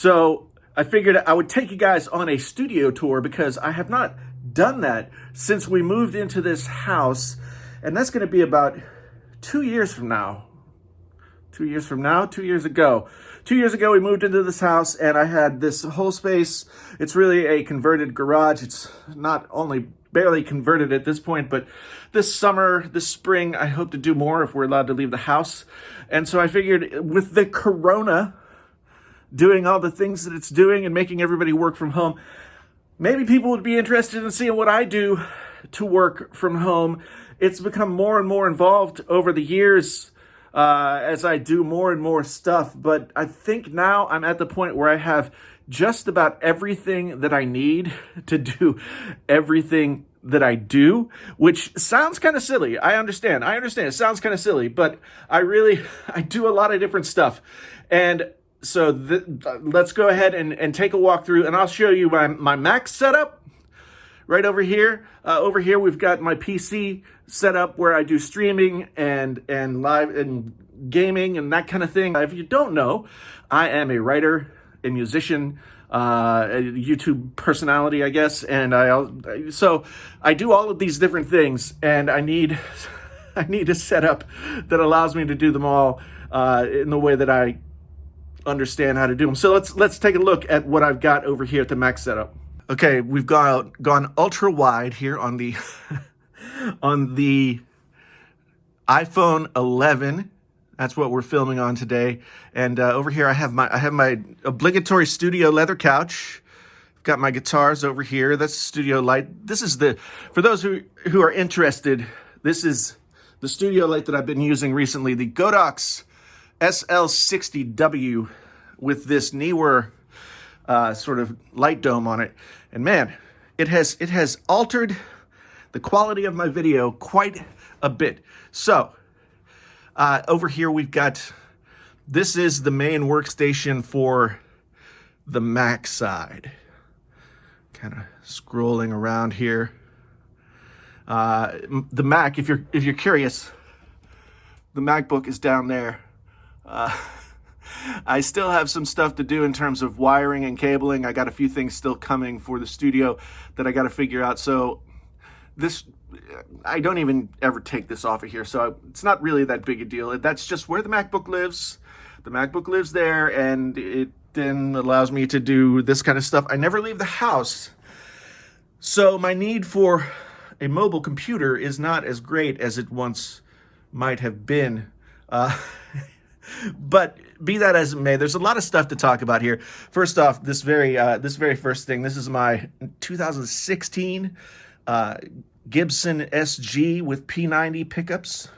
So I figured I would take you guys on a studio tour because I have not done that since we moved into this house. And that's going to be about 2 years from now. 2 years from now, 2 years ago. 2 years ago, we moved into this house and I had this whole space. It's really a converted garage. It's not only barely converted at this point, but this summer, this spring, I hope to do more if we're allowed to leave the house. And so I figured with the corona doing all the things that it's doing and making everybody work from home, maybe people would be interested in seeing what I do to work from home. It's become more and more involved over the years as I do more and more stuff. But I think now I'm at the point where I have just about everything that I need to do everything that I do, which sounds kind of silly. I understand. It sounds kind of silly, but I do a lot of different stuff. And so let's go ahead and take a walk through, and I'll show you my Mac setup right over here. Over here, we've got my PC set up where I do streaming and live and gaming and that kind of thing. If you don't know, I am a writer, a musician, a YouTube personality, I guess. And so I do all of these different things, and I need a setup that allows me to do them all in the way that I understand how to do them. So let's take a look at what I've got over here at the Mac setup. Okay, we've gone ultra wide here on the on the iPhone 11. That's what we're filming on today. And over here I have my obligatory studio leather couch. I've got my guitars over here. That's the studio light. This is for those who are interested, this is the studio light that I've been using recently, the Godox SL60W with this Neewer sort of light dome on it. And man, it has altered the quality of my video quite a bit. So over here we've got, this is the main workstation for the Mac side. Kind of scrolling around here. The Mac, if you're curious, the MacBook is down there. I still have some stuff to do in terms of wiring and cabling. I got a few things still coming for the studio that I got to figure out. So I don't even ever take this off of here. So it's not really that big a deal. That's just where the MacBook lives. The MacBook lives there, and it then allows me to do this kind of stuff. I never leave the house. So my need for a mobile computer is not as great as it once might have been. But be that as it may, there's a lot of stuff to talk about here. First off, this very first thing, this is my 2016 Gibson SG with P90 pickups.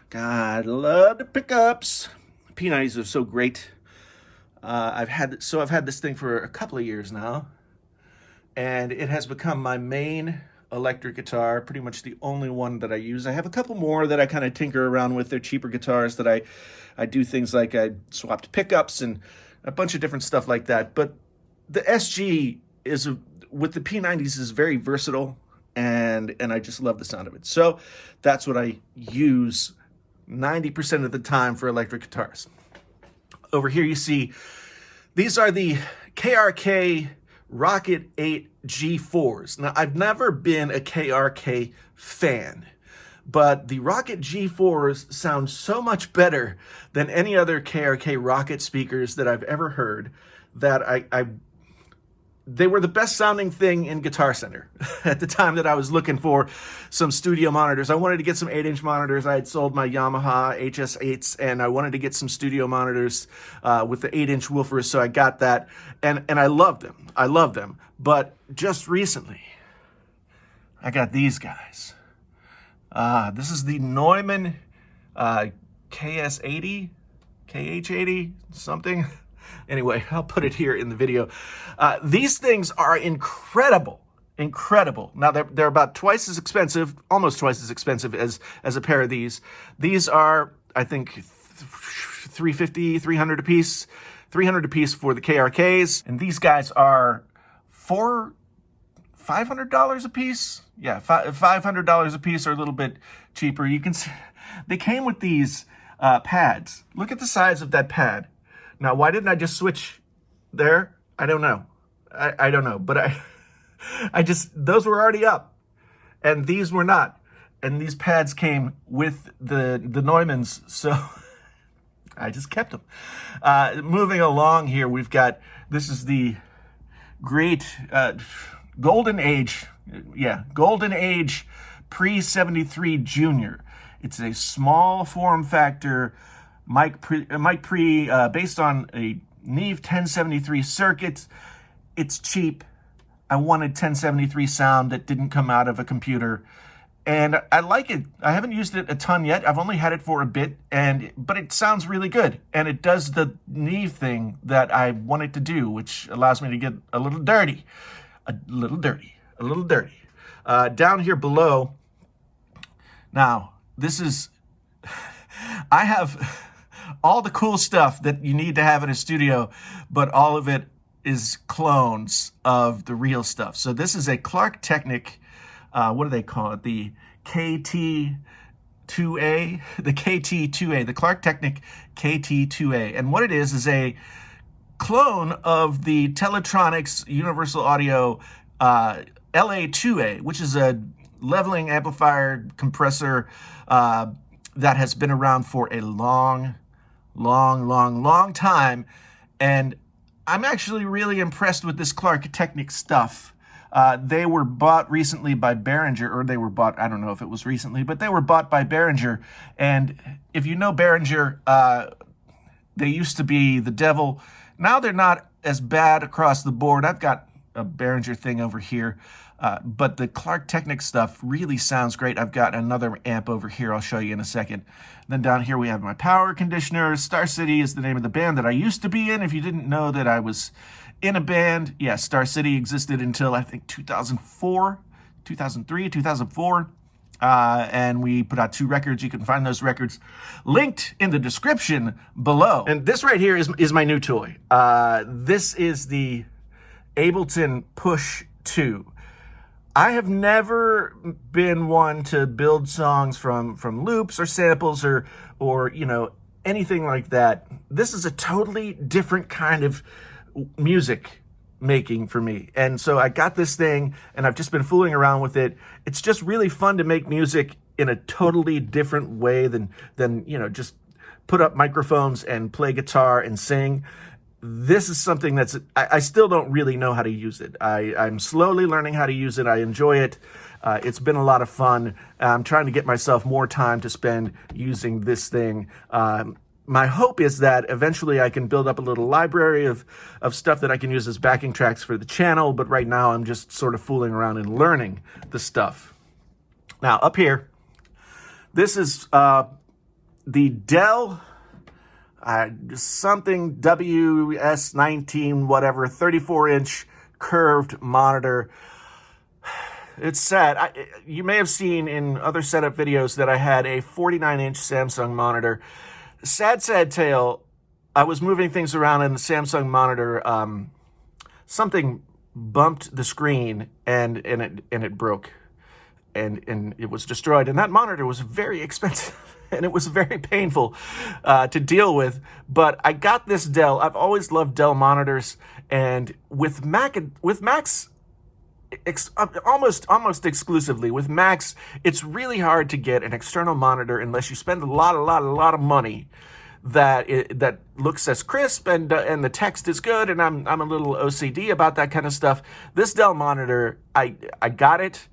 God, love the pickups. P90s are so great. I've had this thing for a couple of years now, and it has become my main electric guitar, pretty much the only one that I use. I have a couple more that I kind of tinker around with. They're cheaper guitars that I do things like I swapped pickups and a bunch of different stuff like that. But the SG with the P90s is very versatile, and I just love the sound of it. So that's what I use 90% of the time for electric guitars. Over here you see, these are the KRK Rocket 8 G4s. Now, I've never been a KRK fan, but the Rocket G4s sound so much better than any other KRK Rocket speakers that I've ever heard that they were the best sounding thing in Guitar Center at the time that I was looking for some studio monitors. I wanted to get some 8-inch monitors. I had sold my Yamaha HS8s, and I wanted to get some studio monitors with the 8-inch woofers, so I got that, and I loved them. I love them. But just recently, I got these guys. This is the Neumann KS80, KH80, something. Anyway, I'll put it here in the video. These things are incredible. Now, they're about twice as expensive, almost twice as expensive as a pair of these. These are, I think, $350, $300 a piece. $300 a piece for the KRKs. And these guys are $500 a piece. Yeah, $500 a piece, or a little bit cheaper. You can see they came with these pads. Look at the size of that pad. Now, why didn't I just switch there? I don't know. I don't know, but I just, those were already up and these were not. And these pads came with the Neumanns, so I just kept them. Moving along here, we've got, this is the great Golden Age, Golden Age Pre-73 Junior. It's a small form factor mic pre based on a Neve 1073 circuit. It's cheap. I wanted 1073 sound that didn't come out of a computer. And I like it. I haven't used it a ton yet. I've only had it for a bit, but it sounds really good. And it does the Neve thing that I want it to do, which allows me to get a little dirty. Down here below, now, this is, I have all the cool stuff that you need to have in a studio, but all of it is clones of the real stuff. So this is a Clark Technic, what do they call it? The KT2A, the Clark Technic KT2A. And what it is a clone of the Teletronics Universal Audio LA2A, which is a leveling amplifier compressor that has been around for a long time. And I'm actually really impressed with this Clark Technic stuff. They were bought recently by Behringer, or they were bought, I don't know if it was recently, but they were bought by Behringer. And if you know Behringer, they used to be the devil. Now they're not as bad across the board. I've got a Behringer thing over here. But the Clark Technic stuff really sounds great. I've got another amp over here I'll show you in a second. Then down here we have my power conditioner. Star City is the name of the band that I used to be in. If you didn't know that I was in a band, yeah, Star City existed until I think 2004, 2003, 2004. And we put out 2 records. You can find those records linked in the description below. And this right here is my new toy. This is the Ableton Push 2. I have never been one to build songs from loops or samples or you know, anything like that. This is a totally different kind of music making for me. And so I got this thing and I've just been fooling around with it. It's just really fun to make music in a totally different way than you know, just put up microphones and play guitar and sing. This is something that's, I still don't really know how to use it. I'm slowly learning how to use it. I enjoy it. It's been a lot of fun. I'm trying to get myself more time to spend using this thing. My hope is that eventually I can build up a little library of stuff that I can use as backing tracks for the channel, but right now I'm just sort of fooling around and learning the stuff. Now, up here, this is the Dell something WS19 whatever 34-inch curved monitor. It's sad. You may have seen in other setup videos that I had a 49-inch Samsung monitor. Sad tale. I was moving things around in the Samsung monitor. Something bumped the screen and it broke and it was destroyed. And that monitor was very expensive. And it was very painful to deal with. But I got this Dell. I've always loved Dell monitors, and with Macs, almost exclusively with Macs, it's really hard to get an external monitor unless you spend a lot of money that looks as crisp and the text is good. And I'm a little OCD about that kind of stuff. This Dell monitor, I got it.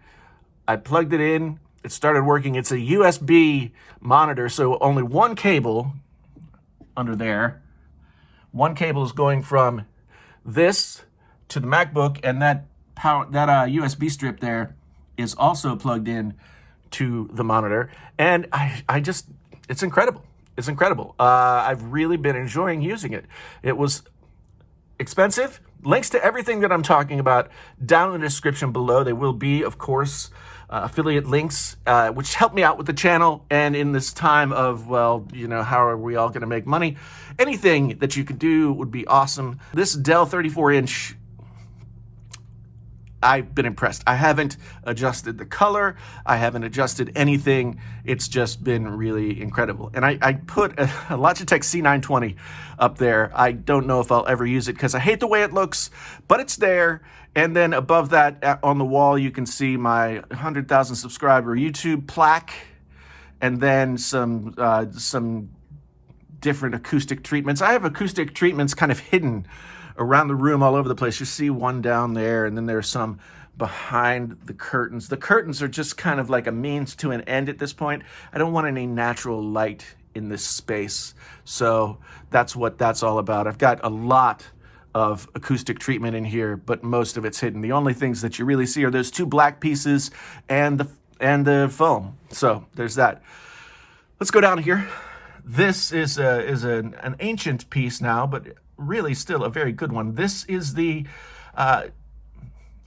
I plugged it in. It started working. It's a USB monitor, so only one cable under there. One cable is going from this to the MacBook, and that USB strip there is also plugged in to the monitor. And it's incredible. It's incredible. I've really been enjoying using it. It was expensive. Links to everything that I'm talking about down in the description below. They will be, of course, affiliate links, which help me out with the channel. And in this time of, well, you know, how are we all going to make money? Anything that you could do would be awesome. This Dell 34-inch I've been impressed. I haven't adjusted the color. I haven't adjusted anything. It's just been really incredible. And I put a Logitech C920 up there. I don't know if I'll ever use it because I hate the way it looks, but it's there. And then above that on the wall, you can see my 100,000 subscriber YouTube plaque, and then some different acoustic treatments. I have acoustic treatments kind of hidden around the room all over the place. You see one down there, and then there's some behind the curtains. The curtains are just kind of like a means to an end at this point. I don't want any natural light in this space. So that's what that's all about. I've got a lot of acoustic treatment in here, but most of it's hidden. The only things that you really see are those two black pieces and the foam. So there's that. Let's go down here. This is an ancient piece now, but really still a very good one. This is the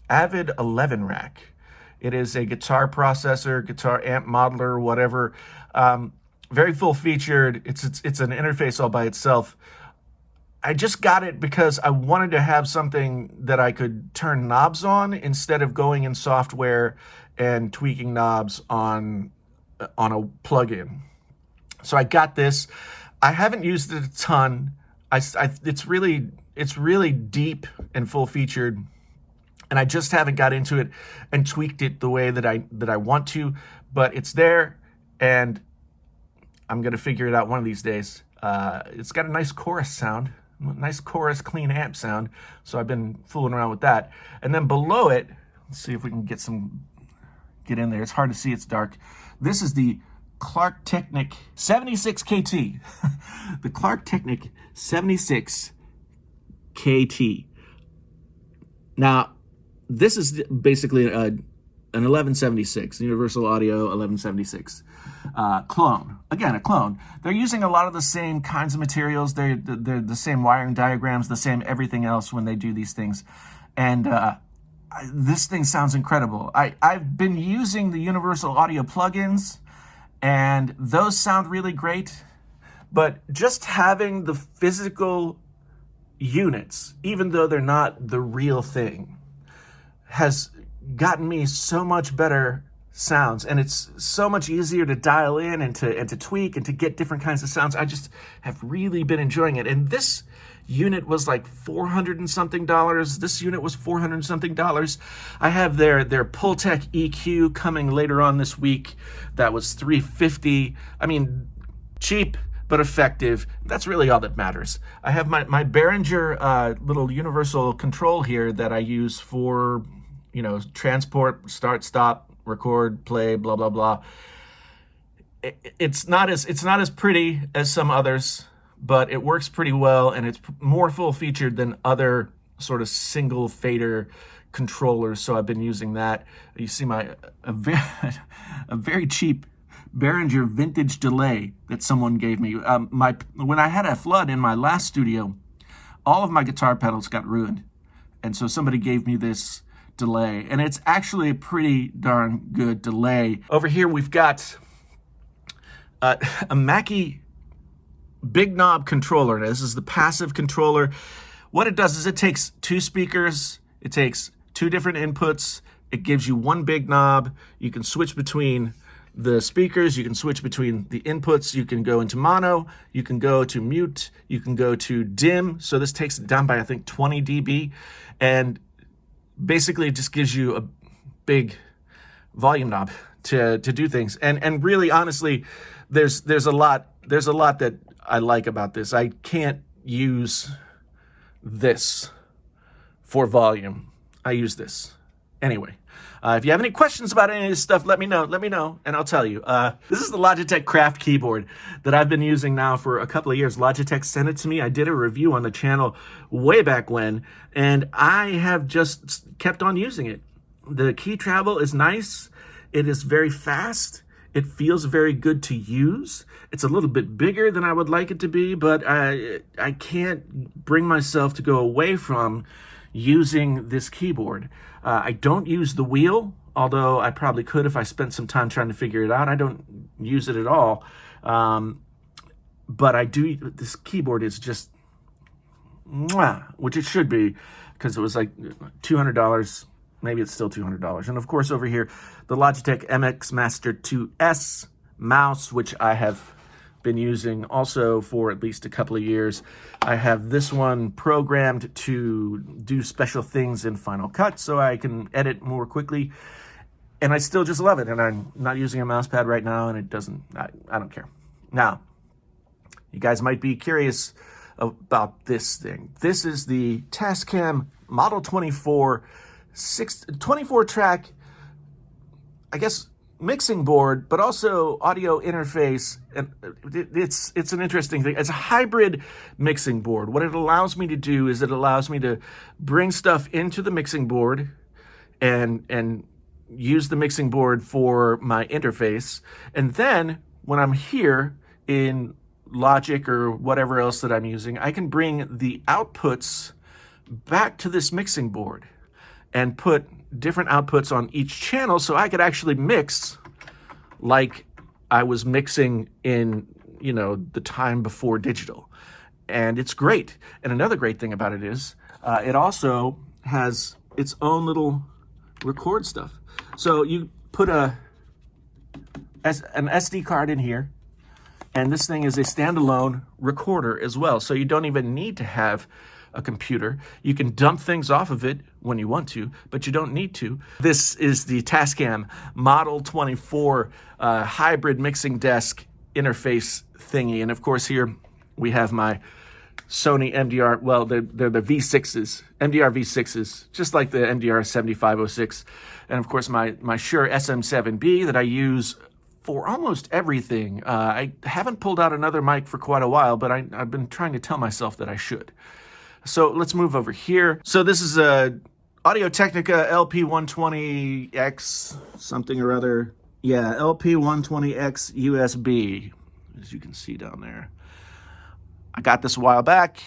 Avid 11 rack. It is a guitar processor, guitar amp modeler, whatever. Very full featured. It's an interface all by itself. I just got it because I wanted to have something that I could turn knobs on instead of going in software and tweaking knobs on a plugin. So I got this. I haven't used it a ton. It's really deep and full featured, and I just haven't got into it and tweaked it the way that I want to. But it's there, and I'm gonna figure it out one of these days. It's got a nice chorus sound, nice chorus clean amp sound. So I've been fooling around with that. And then below it, let's see if we can get in there. It's hard to see. It's dark. This is the Clark Technic 76 KT. The Clark Technic 76 KT. Now, this is basically an 1176, Universal Audio 1176 clone. Again, a clone. They're using a lot of the same kinds of materials. They're the same wiring diagrams, the same everything else when they do these things. And this thing sounds incredible. I've been using the Universal Audio plugins, and those sound really great, but just having the physical units, even though they're not the real thing, has gotten me so much better sounds, and it's so much easier to dial in and to tweak and to get different kinds of sounds. I just have really been enjoying it. And this unit was like $400 and something. This unit was $400 and something. I have their Pultec EQ coming later on this week. That was $350. I mean, cheap but effective. That's really all that matters. I have my Behringer little universal control here that I use for, transport, start, stop, record, play, blah blah blah. It's not as pretty as some others, but it works pretty well, and it's more full featured than other sort of single fader controllers. So I've been using that. You see a very cheap Behringer vintage delay that someone gave me. When I had a flood in my last studio, all of my guitar pedals got ruined, and so somebody gave me this delay, and it's actually a pretty darn good delay. Over here we've got a Mackie big knob controller. Now, this is the passive controller. What it does is it takes two speakers, it takes two different inputs, it gives you one big knob. You can switch between the speakers, you can switch between the inputs, you can go into mono, you can go to mute, you can go to dim. So this takes it down by, I think, 20 dB, and basically it just gives you a big volume knob to do things. And really, honestly, there's a lot that I like about this. I can't use this for volume. I use this anyway. If you have any questions about any of this stuff, let me know, and I'll tell you. This is the Logitech Craft keyboard that I've been using now for a couple of years. Logitech sent it to me. I did a review on the channel way back when, and I have just kept on using it. The key travel is nice. It is very fast. It feels very good to use. It's a little bit bigger than I would like it to be, but I can't bring myself to go away from using this keyboard. I don't use the wheel, although I probably could if I spent some time trying to figure it out. I don't use it at all. But I do. This keyboard is just, which it should be, because it was like $200 maybe it's still $200. And of course over here, the Logitech MX Master 2S mouse, which I have been using also for at least a couple of years. I have this one programmed to do special things in Final Cut so I can edit more quickly. And I still just love it. And I'm not using a mouse pad right now, and it doesn't, I don't care. Now, you guys might be curious about this thing. This is the Tascam Model 24 24 track, I guess, mixing board, but also audio interface. And it's an interesting thing. It's a hybrid mixing board. What it allows me to do is it allows me to bring stuff into the mixing board and use the mixing board for my interface. And then when I'm here in Logic or whatever else that I'm using, I can bring the outputs back to this mixing board and put different outputs on each channel so I could actually mix like I was mixing in, you know, the time before digital. And it's great. And another great thing about it is it also has its own little record stuff. So you put an SD card in here, and this thing is a standalone recorder as well. So you don't even need to have a computer. You can dump things off of it when you want to, but you don't need to. This is the Tascam Model 24 hybrid mixing desk interface thingy. And of course here we have my Sony MDR, well, they're the V6s, MDR V6s, just like the MDR 7506. And of course my Shure SM7B that I use for almost everything. I haven't pulled out another mic for quite a while, but I've been trying to tell myself that I should. So let's move over here. So this is a Audio-Technica LP120X something or other. Yeah, LP120X USB, as you can see down there. I got this a while back.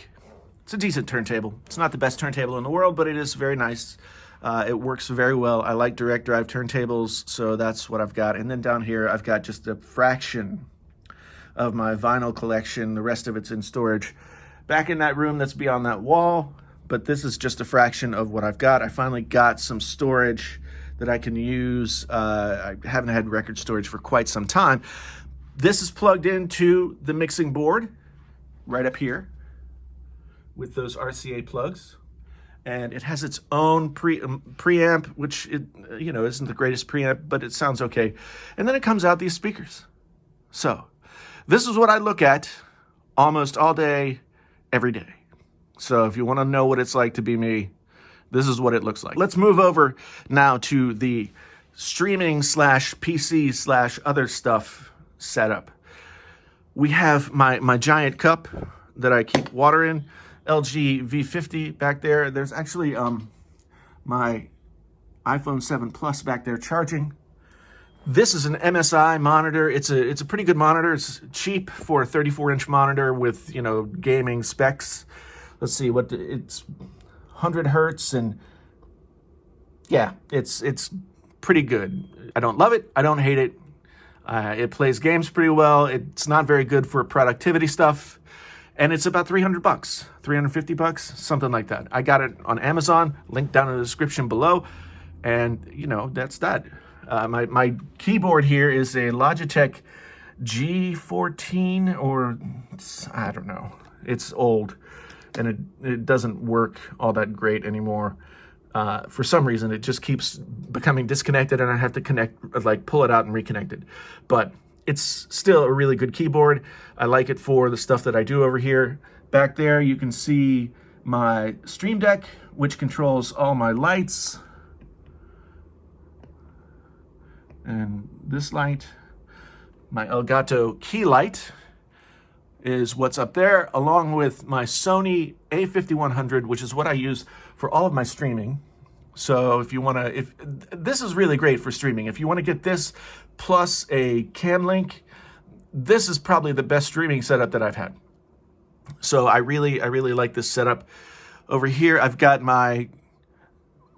It's a decent turntable. It's not the best turntable in the world, but it is very nice. It works very well. I like direct drive turntables, so that's what I've got. And then down here, I've got just a fraction of my vinyl collection. The rest of it's in storage back in that room that's beyond that wall, but this is just a fraction of what I've got. I finally got some storage that I can use. I haven't had record storage for quite some time. This is plugged into the mixing board right up here with those RCA plugs. And it has its own preamp, which isn't the greatest preamp, but it sounds okay. And then it comes out these speakers. So this is what I look at almost all day, every day. So if you want to know what it's like to be me, this is what it looks like. Let's move over now to the streaming / PC / other stuff setup. We have my giant cup that I keep water in, LG V50 back there. There's actually my iPhone 7 Plus back there charging. This is an MSI monitor. It's a pretty good monitor. It's cheap for a 34-inch monitor with, gaming specs. Let's see it's 100 hertz, and yeah, it's pretty good. I don't love it. I don't hate it. It plays games pretty well. It's not very good for productivity stuff. And it's about $300, $350, something like that. I got it on Amazon, link down in the description below. And, that's that. My keyboard here is a Logitech G14, or I don't know. It's old, and it doesn't work all that great anymore. For some reason, it just keeps becoming disconnected, and I have to pull it out and reconnect it. But it's still a really good keyboard. I like it for the stuff that I do over here. Back there, you can see my Stream Deck, which controls all my lights. And this light, my Elgato key light, is what's up there, along with my Sony A5100, which is what I use for all of my streaming. So if this is really great for streaming. If you want to get this plus a cam link, this is probably the best streaming setup that I've had. So I really like this setup. Over here, I've got my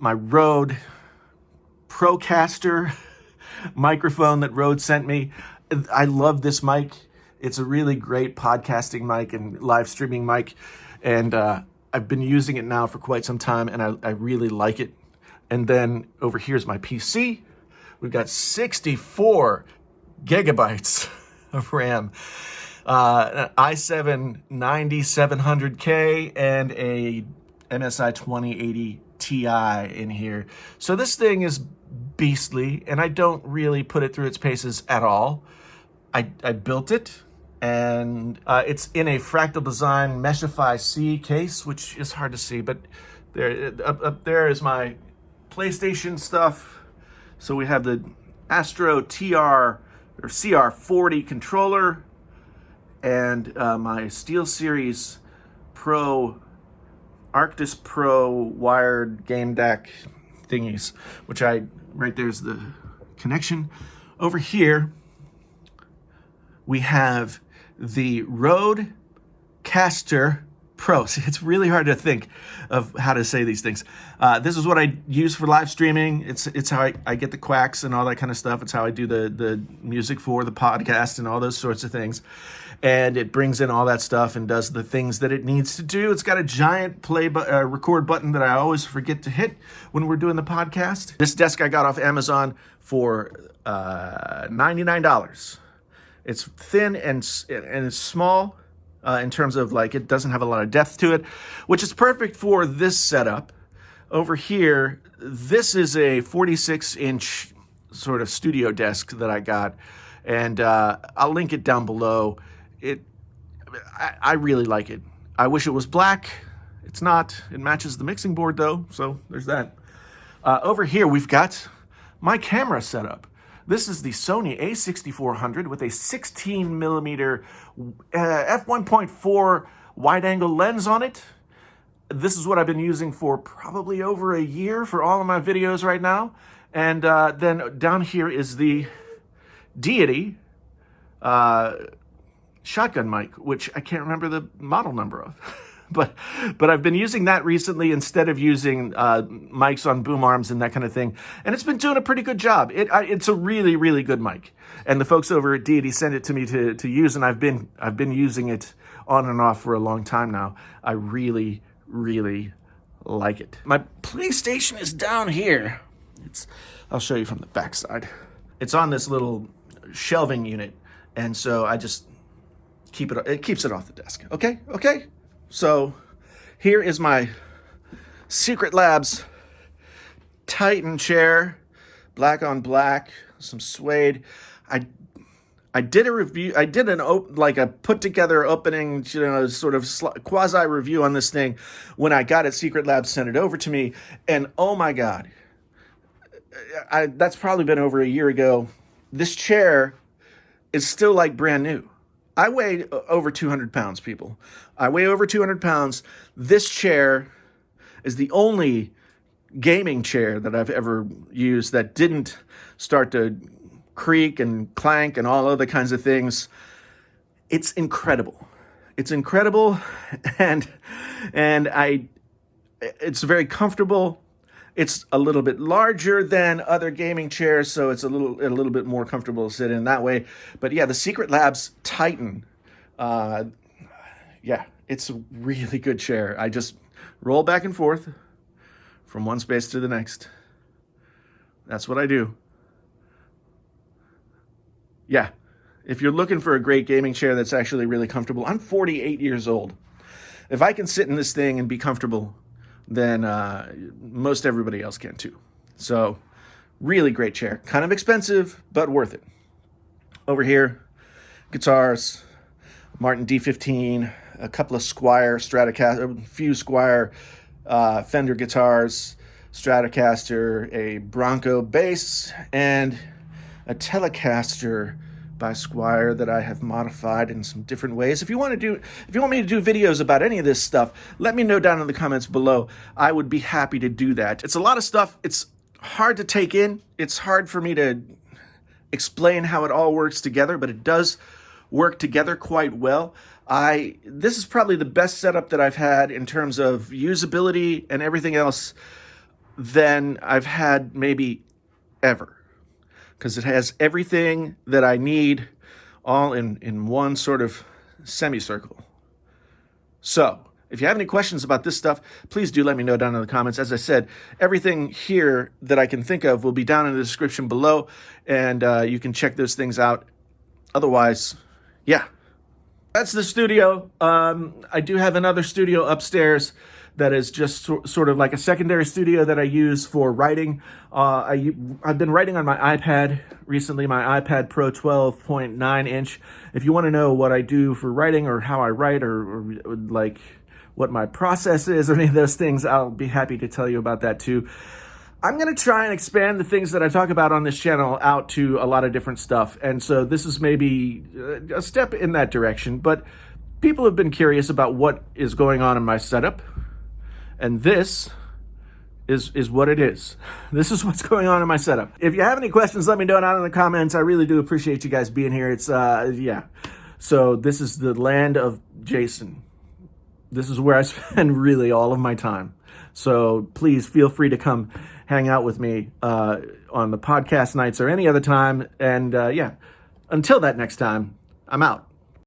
Rode Procaster microphone that Rode sent me. I love this mic. It's a really great podcasting mic and live streaming mic. And I've been using it now for quite some time, and I really like it. And then over here's my PC. We've got 64 gigabytes of RAM, an i7 9700K, and a MSI 2080 Ti in here. So this thing is beastly, and I don't really put it through its paces at all. I built it, and it's in a Fractal Design Meshify C case, which is hard to see, but there up there is my PlayStation stuff. So we have the Astro TR or CR40 controller, and my SteelSeries Pro Arctis Pro wired game DAC thingies, which right there's the connection. Over here, we have the Rodecaster Pro. See, it's really hard to think of how to say these things. This is what I use for live streaming. It's how I get the quacks and all that kind of stuff. It's how I do the music for the podcast and all those sorts of things. And it brings in all that stuff and does the things that it needs to do. It's got a giant record button that I always forget to hit when we're doing the podcast. This desk I got off Amazon for $99. It's thin and it's small. In terms of like, it doesn't have a lot of depth to it, which is perfect for this setup. Over here, this is a 46-inch sort of studio desk that I got, and I'll link it down below. I really like it. I wish it was black. It's not. It matches the mixing board though, so there's that. Over here, we've got my camera setup. This is the Sony a6400 with a 16 millimeter f1.4 wide-angle lens on it. This is what I've been using for probably over a year for all of my videos right now. And then down here is the Deity shotgun mic, which I can't remember the model number of. But I've been using that recently instead of using mics on boom arms and that kind of thing, and it's been doing a pretty good job. It's a really, really good mic, and the folks over at Deity sent it to me to use, and I've been using it on and off for a long time now. I really, really like it. My PlayStation is down here. I'll show you from the backside. It's on this little shelving unit, and so I just keep it. It keeps it off the desk. Okay. So here is my Secret Labs Titan chair, black on black, some suede. I did a review. I did a put together opening, sort of quasi review on this thing when I got it. Secret Labs sent it over to me, and oh my God, that's probably been over a year ago. This chair is still like brand new. I weigh over 200 pounds, people. I weigh over 200 pounds. This chair is the only gaming chair that I've ever used that didn't start to creak and clank and all other kinds of things. It's incredible. It's incredible, and it's very comfortable. It's a little bit larger than other gaming chairs, so it's a little bit more comfortable to sit in that way. But yeah, the Secret Labs Titan, it's a really good chair. I just roll back and forth from one space to the next. That's what I do. Yeah, if you're looking for a great gaming chair that's actually really comfortable, I'm 48 years old. If I can sit in this thing and be comfortable, then most everybody else can too. So really great chair. Kind of expensive, but worth it. Over here, guitars, Martin D15, a couple of Squier Stratocaster, a few Squier Fender guitars, Stratocaster, a Bronco bass, and a Telecaster by Squier that I have modified in some different ways. If you want me to do videos about any of this stuff, let me know down in the comments below. I would be happy to do that. It's a lot of stuff. It's hard to take in. It's hard for me to explain how it all works together, but it does work together quite well. This is probably the best setup that I've had in terms of usability and everything else than I've had maybe ever, because it has everything that I need all in one sort of semicircle. So If you have any questions about this stuff, please do let me know down in the comments. As I said, everything here that I can think of will be down in the description below, and you can check those things out. Otherwise, yeah. That's the studio. I do have another studio upstairs that is just sort of like a secondary studio that I use for writing. I've been writing on my iPad recently, my iPad Pro 12.9 inch. If you want to know what I do for writing or how I write or like what my process is or any of those things, I'll be happy to tell you about that too. I'm going to try and expand the things that I talk about on this channel out to a lot of different stuff. And so this is maybe a step in that direction, but people have been curious about what is going on in my setup. And this is what it is. This is what's going on in my setup. If you have any questions, let me know down in the comments. I really do appreciate you guys being here. It's, yeah. So this is the land of Jason. This is where I spend really all of my time. So please feel free to come hang out with me on the podcast nights or any other time. And yeah, until that next time, I'm out.